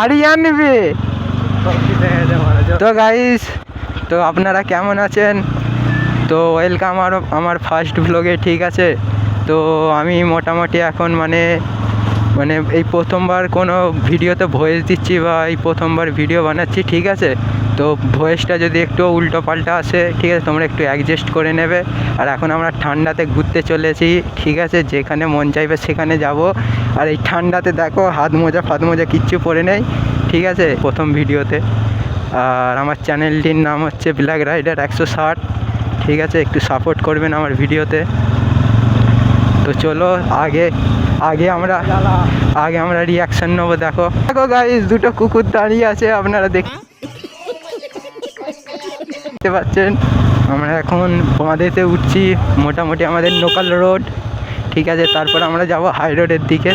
গাড়ি আনবে। তো গাইস, তো আপনারা কেমন আছেন? তো ওয়েলকাম আমার ফার্স্ট ব্লগে, ঠিক আছে। তো আমি মোটামুটি এখন মানে এই প্রথমবার কোনো ভিডিওতে ভয়েস দিচ্ছি বা এই প্রথমবার ভিডিও বানাচ্ছি, ঠিক আছে। তো ভয়েসটা যদি একটু উল্টো পাল্টা আসে, ঠিক আছে, তোমরা একটু অ্যাডজাস্ট করে নেবে। আর এখন আমরা ঠান্ডাতে ঘুরতে চলেছি, ঠিক আছে, যেখানে মন চাইবে সেখানে যাব। আর এই ঠান্ডাতে দেখো হাত মোজা কিচ্ছু পরে নেই, ঠিক আছে, প্রথম ভিডিওতে। আর আমার চ্যানেলটির নাম হচ্ছে ব্ল্যাক রাইডার 160, ঠিক আছে, একটু সাপোর্ট করবেন আমার ভিডিওতে। তো চলো আগে আমরা রিয়াকশান নেবো। দেখো গাইস, দুটো কুকুর দাঁড়িয়ে আছে, আপনারা দেখতে পাচ্ছেন। আমরা এখন বাঁধেতে উঠছি, মোটামুটি আমাদের লোকাল রোড, ঠিক আছে। তারপর আমরা যাব হাই রোডের দিকে।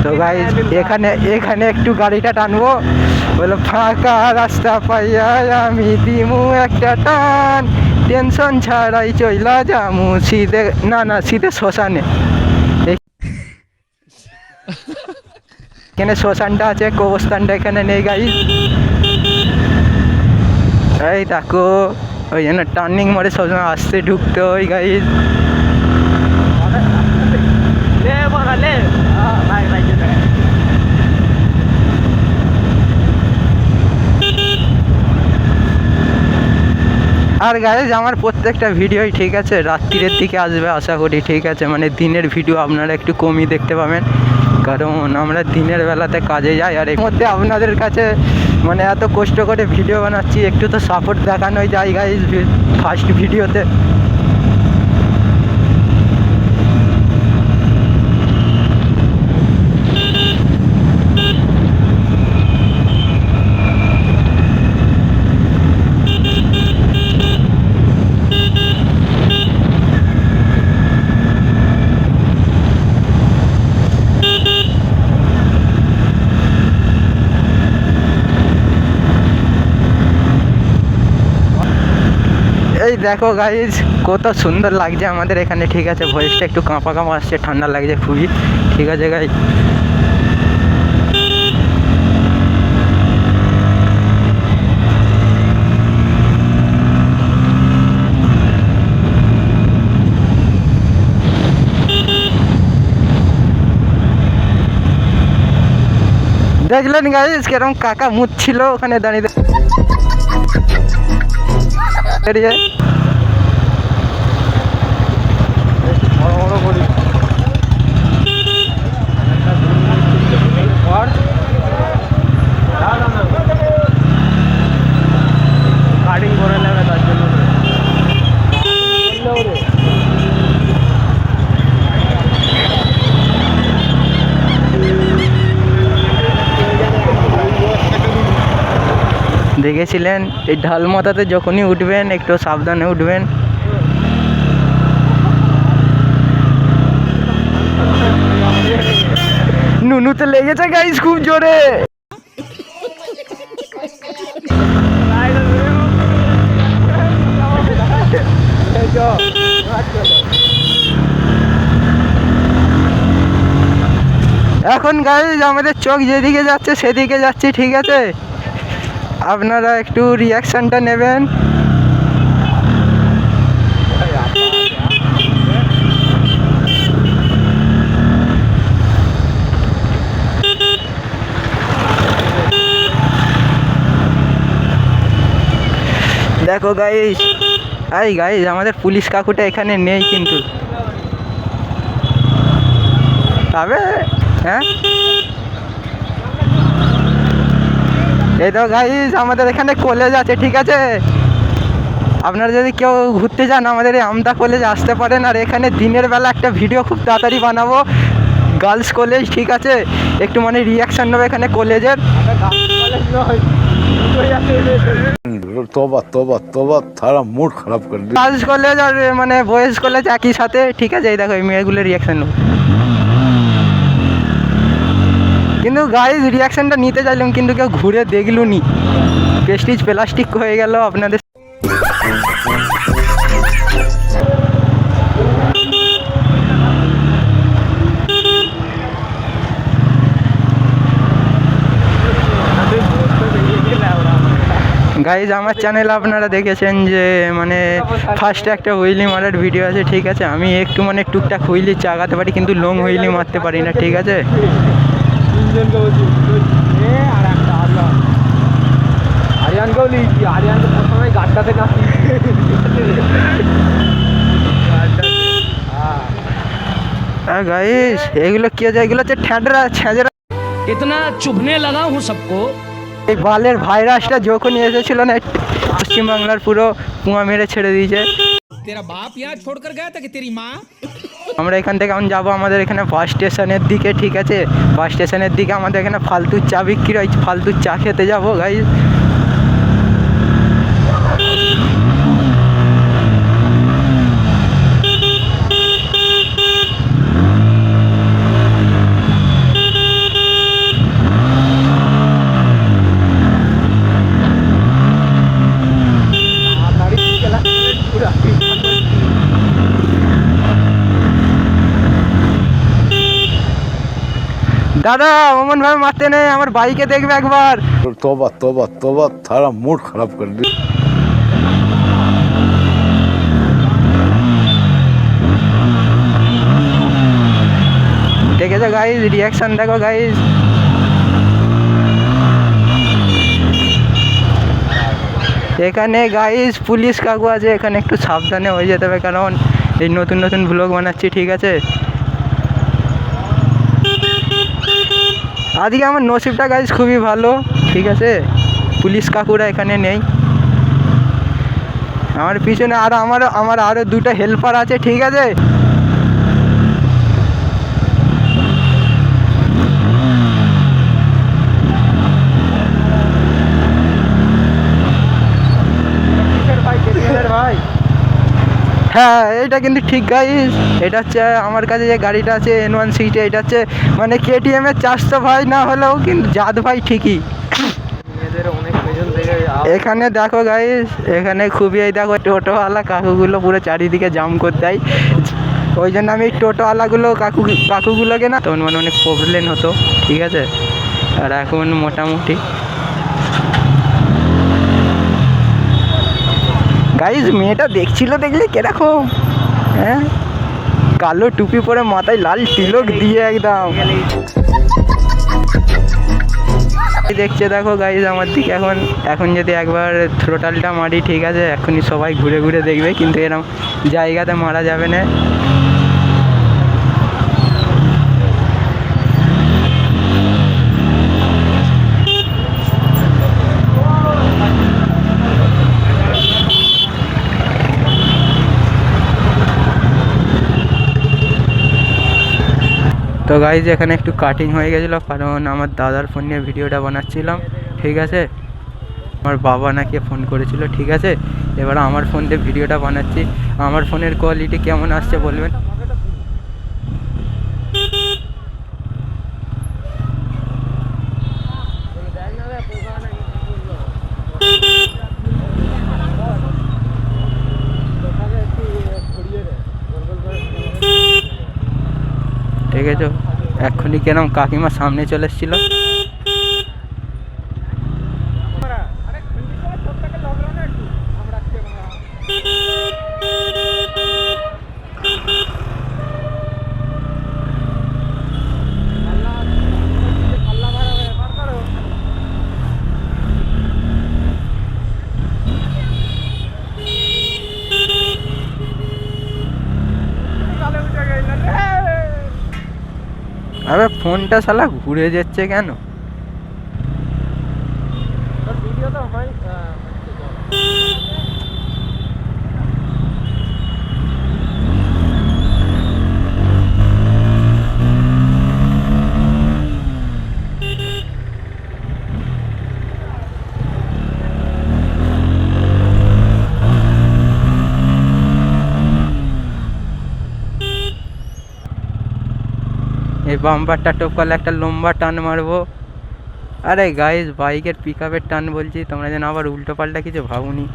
তো গাইস, এখানে একটু গাড়িটা টানবো, বলো ফাঁকা রাস্তা পাইয়া আমি দিমু একটা টান, টেনশন ছাড়াই চইলা যামু সিধে শ্মশানে। এখানে শ্মশানটা আছে, কবরস্থানটা এখানে নেই গাইস। এই দেখো, ওই জন্য টার্নিং মারে সবসময় আসতে ঢুকতে ওই গাইস। আর গাইজ, আমার প্রত্যেকটা ভিডিওই, ঠিক আছে, রাত্রির দিকে আসবে আশা করি, ঠিক আছে। মানে দিনের ভিডিও আপনারা একটু কমই দেখতে পাবেন, কারণ আমরা দিনের বেলাতে কাজে যাই। আর এর মধ্যে আপনাদের কাছে মানে এত কষ্ট করে ভিডিও বানাচ্ছি, একটু তো সাপোর্ট দেখানোই যায় গাইজ ফার্স্ট ভিডিওতে। এই দেখো গাইজ, কত সুন্দর লাগছে আমাদের এখানে, ঠিক আছে। ভয়েসটা একটু কাঁপা আসছে, ঠান্ডা লাগছে খুবই, ঠিক আছে গাইজ। দেখলেন গাইজ কিরকম কাকা মুচ্ছিল ওখানে দাঁড়িয়ে। দেখেছিলেন, এই ঢালমাথাতে যখনই উঠবেন একটু সাবধানে উঠবেন। নুনুতে লেগেছে গাইস খুব জোরে। এখন গাইস আমাদের চোখ যেদিকে যাচ্ছে সেদিকে যাচ্ছি, ঠিক আছে। আপনারা একটু রিয়াকশানটা নেবেন। দেখো গাইস, আমাদের পুলিশ কাকুটা এখানে নেই কিন্তু, তবে হ্যাঁ, এই তো গাইস আমাদের এখানে কলেজ আছে, ঠিক আছে। আপনারা যদি কেউ ঘুরতে যান আমাদের এই আমতা কলেজে আসতে পারেন। আর এখানে দিনের বেলা একটা ভিডিও খুব তাড়াতাড়ি বানাবো, গার্লস কলেজ, ঠিক আছে। একটু মানে রিয়াকশান নেবে এখানে কলেজের। তারা মুড খারাপ করে দিল। গার্লস কলেজ আর মানে বয়েজ কলেজ একই সাথে, ঠিক আছে। এই দেখো এই মেয়েগুলো রিয়াকশান নেবো, কিন্তু গাইজ রিয়াকশানটা নিতে চাইলাম কিন্তু কেউ ঘুরে দেখলো নি, প্রেস্টিজ প্লাস্টিক হয়ে গেল আপনাদের। গাইজ আমার চ্যানেলে আপনারা দেখেছেন যে মানে ফার্স্টে একটা হুইলি মারার ভিডিও আছে, ঠিক আছে। আমি একটু মানে টুকটাক হুইলি চাগাতে পারি কিন্তু লং হুইলি মারতে পারি না, ঠিক আছে। আরিয়ানকেও নিয়েছি, আরিয়ানকে প্রথমে গাড়টাতে নাকি হ্যাঁ গাইজ এগুলো কি আছে, এগুলো হচ্ছে ঠ্যাঁড়া ছ্যাঁচড়া। इतना चुभने लगा हूँ सबको। এই বালের ভাইরাসটা যখনই এসেছিল না পশ্চিমবাংলার পুরো কুয়া মেরে ছেড়ে দিয়েছে। तेरा बाप यहाँ छोड़ कर गया था कि तेरी माँ? আমরা এখান থেকে এখন যাবো আমাদের এখানে বাস স্টেশনের দিকে, ঠিক আছে। বাস স্টেশনের দিকে আমাদের এখানে ফালতু চা বিক্রি হয়, ফালতু চা খেতে যাবো গাইজ। দাদা অমন ভাবে মারতে নেই, আমার বাইকে দেখবে একবার। तौबा तौबा तौबा थारा मूड खराब कर दिया। দেখেছো গাইজ, রিয়াকশন দেখো গাইজ। এখানে গাইজ পুলিশ কাকু আছে, এখানে একটু সাবধানে হয়ে যেতে হবে, কারণ এই নতুন নতুন ব্লগ বানাচ্ছি, ঠিক আছে। আজকে আমার নসিবটা গাইজ খুবই ভালো, ঠিক আছে। পুলিশ কাকুরা এখানে নেই। আমার পিছনে আমার আরও দুটো হেল্পার আছে, ঠিক আছে। হ্যাঁ এটা কিন্তু ঠিক গাইজ। এটা হচ্ছে আমার কাছে যে গাড়িটা আছে N160, এটা হচ্ছে মানে KTM-এর 400 ভাই না হলেও কিন্তু জাত ভাই ঠিকই। অনেক পেছন থেকে এখানে দেখো গাইজ, এখানে খুবই এই দেখো টোটোওয়ালা কাকুগুলো পুরো চারিদিকে জাম করতে দেয়। ওই জন্য আমি টোটোওয়ালাগুলো কাকুগুলোকে না তখন মানে অনেক প্রবলেম হতো, ঠিক আছে। আর এখন মোটামুটি গাইজ মেয়েটা দেখছিল, দেখলে কিরকম, হ্যাঁ কালো টুপি পরে মাথায় লাল তিলক দিয়ে একদম দেখছে। দেখো গাইজ আমার দিকে এখন যদি একবার থ্রোটালটা মারি, ঠিক আছে, এখনই সবাই ঘুরে ঘুরে দেখবে, কিন্তু এরকম জায়গাতে মারা যাবে না। তো গাইজ এখানে একটু কাটিং হয়ে গেছিলো, কারণ আমার দাদার ফোন নিয়ে ভিডিওটা বানাচ্ছিলাম, ঠিক আছে। আমার বাবা নাকি ফোন করেছিল, ঠিক আছে। এবার আমার ফোন দিয়ে ভিডিওটা বানাচ্ছি। আমার ফোনের কোয়ালিটি কেমন আসছে বলবেন। ঠিক আছে, এক্ষুনি কেরম কাকিমার সামনে চলে এসেছিল। আরে ফোনটা শালা ঘুরে যাচ্ছে কেন? ভিডিও তো হয় এই বাম্পারটা টোপকালে একটা লম্বা টান মারবো। আরে গাইস বাইকের পিক আপের টান বলছি, তোমরা যেন আবার উল্টো পাল্টা কিছু ভাবুনি।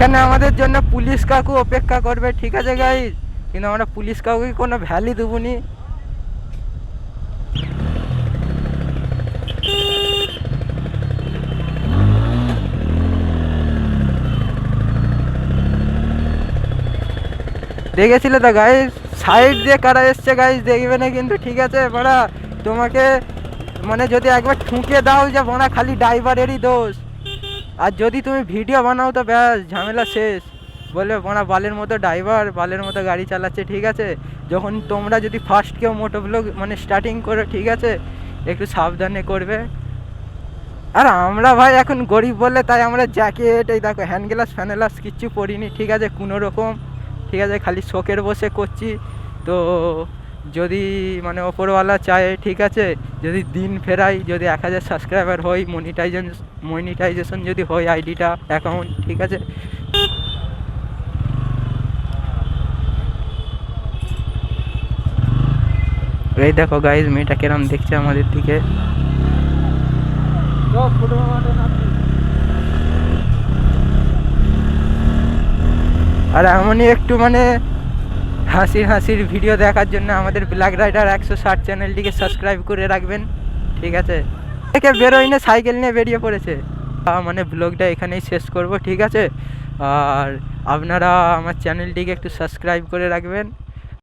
এখানে আমাদের জন্য পুলিশ কাকু অপেক্ষা করবে, ঠিক আছে গাইজ, কিন্তু আমরা পুলিশ কাকুকে কোনো ভ্যালি দেবো নি। দেখেছিলে তো গাইজ, সাইড দিয়ে কারা এসছে গাইজ, দেখবে না কিন্তু, ঠিক আছে বড়া। তোমাকে মানে যদি একবার ঠুকে দাও যে বড়া খালি ড্রাইভারেরই দোষ, আর যদি তুমি ভিডিও বানাও তো ব্যাস ঝামেলা শেষ। বলবে বড়া বালের মতো ড্রাইভার, বালের মতো গাড়ি চালাচ্ছে, ঠিক আছে। যখন তোমরা যদি ফার্স্ট কেউ মোটো ব্লগ মানে স্টার্টিং করো, ঠিক আছে, একটু সাবধানে করবে। আর আমরা ভাই এখন গরিব বলে তাই আমরা জ্যাকেট, এই দেখো হ্যান্ড গ্লাস ফ্যান গ্লাস কিচ্ছু পরিনি, ঠিক আছে, কোনো রকম, ঠিক আছে, খালি শখের বসে করছি। তো যদি মানে ওপরওয়ালা চায়, ঠিক আছে, যদি দিন ফেরাই, যদি 1000 সাবস্ক্রাইবার হয়, মনিটাইজেশন যদি হয় আইডিটা অ্যাকাউন্ট, ঠিক আছে। এই দেখো গাইজ মেয়েটা কেরম দেখছে আমাদের দিকে। আর এমনই একটু মানে হাসির ভিডিও দেখার জন্য আমাদের ব্ল্যাক রাইডার 160 চ্যানেলটিকে সাবস্ক্রাইব করে রাখবেন, ঠিক আছে। থেকে বেরোই না, সাইকেল নিয়ে বেরিয়ে পড়েছে। মানে ব্লগটা এখানেই শেষ করব, ঠিক আছে। আর আপনারা আমার চ্যানেলটিকে একটু সাবস্ক্রাইব করে রাখবেন।